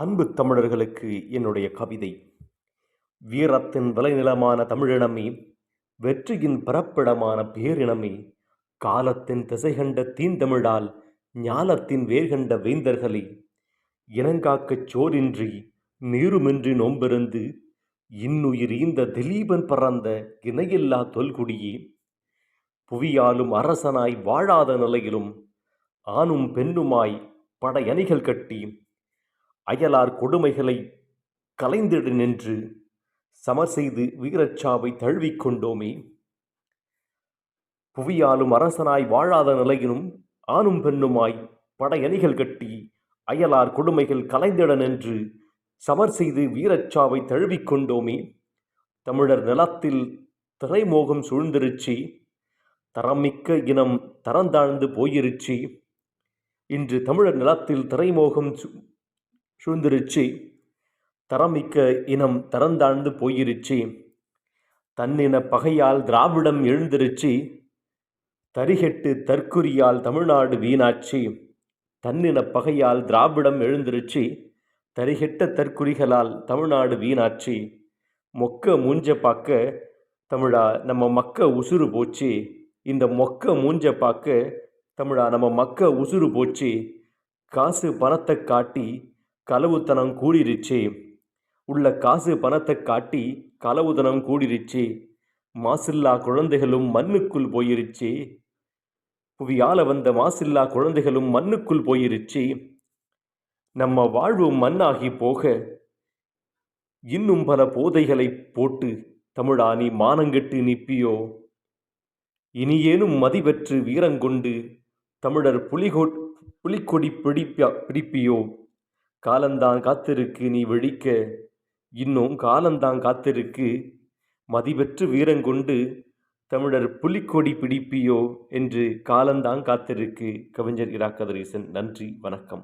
அன்பு தமிழர்களுக்கு என்னுடைய கவிதை. வீரத்தின் விளைநிலமான தமிழினமே, வெற்றியின் பிறப்பிடமான பேரினமே, காலத்தின் திசைகண்ட தீந்தமிழால் ஞாலத்தின் வேர்கண்ட வேந்தர்களே, இனங்காக்கச் சோரின்றி நீருமின்றி நோம்பிருந்து இன்னுயிர் ஈந்த திலீபன் பறந்த இணையில்லா தொல்குடியே, புவியாலும் அரசனாய் வாழாத நிலையிலும் ஆணும் பெண்ணுமாய் படையணிகள் கட்டி அயலார் கொடுமைகளை கலைந்திடு நின்று சமர் செய்து வீரச்சாவை தழுவிக்கொண்டோமே. புவியாலும் அரசனாய் வாழாத நிலையிலும் ஆணும் பெண்ணுமாய் படையணிகள் கட்டி அயலார் கொடுமைகள் கலைந்திட நின்று சமர் செய்து வீரச்சாவை தழுவிக்கொண்டோமே. தமிழர் நிலத்தில் திரைமோகம் சூழ்ந்திருச்சி, தரமிக்க இனம் தரந்தாழ்ந்து போயிருச்சி. இன்று தமிழர் நிலத்தில் திரைமோகம் சூழ்ந்திருச்சி, தரமிக்க இனம் தரந்தாழ்ந்து போயிருச்சி. தன்னின பகையால் திராவிடம் எழுந்திருச்சி, தரிகெட்டு தற்குறியால் தமிழ்நாடு வீணாச்சி. தன்னின பகையால் திராவிடம் எழுந்திருச்சி, தரிகெட்ட தற்குறிகளால் தமிழ்நாடு வீணாச்சி. மொக்க மூஞ்ச பார்க்க தமிழா நம்ம மக்க உசுறு போச்சு. இந்த மொக்க மூஞ்ச பார்க்க தமிழா நம்ம மக்க உசுறு போச்சு. காசு பணத்தை காட்டி களவுத்தனம் கூடிருச்சு. உள்ள காசு பணத்தை காட்டி களவுத்தனம் கூடிருச்சு. மாசில்லா குழந்தைகளும் மண்ணுக்குள் போயிருச்சு. புவியால வந்த மாசில்லா குழந்தைகளும் மண்ணுக்குள் போயிருச்சு. நம்ம வாழ்வு மண்ணாகி போக இன்னும் பல போதைகளை போட்டு தமிழா நீ மானங்கெட்டு நிற்பியோ? இனியேனும் மதிவற்று வீரங்கொண்டு தமிழர் புலிக்கொடி பிடிப்பியோ? காலந்தான் காத்திருக்கு நீ விழிக்க, இன்னும் காலந்தான் காத்திருக்கு. மதிவற்று வீரங்கொண்டு தமிழர் புலிக்கொடி பிடிப்பியோ என்று காலந்தான் காத்திருக்கு. கவிஞர் இரா. கதிரேசன். நன்றி, வணக்கம்.